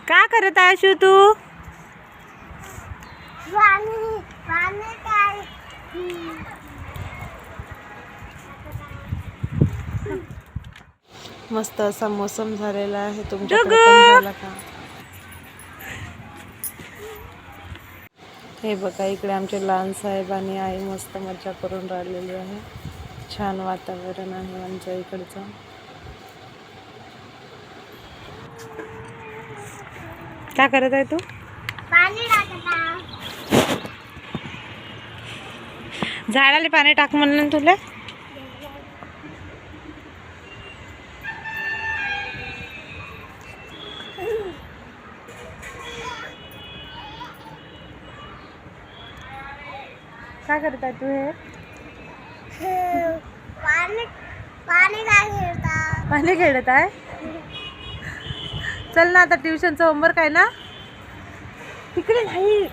का करत आहे शू तू? मस्त असा मोसम झालेला आहे. तुमच्याकडे पण झाला का? हे बघा, इकडे आमचे लहान साहेब आणि आई मस्त मजा करून राहिलेली आहे. छान वातावरण आहे आमच्या इकडचं. काय करत आहे तू? झाडाला पाणी टाक म्हणलं ना तुला. काय करत आहे तू? हे पाणी खेळत आहे. चल ना, आता ट्युशनचं होमवर्क आहे ना. तिकडे नाही.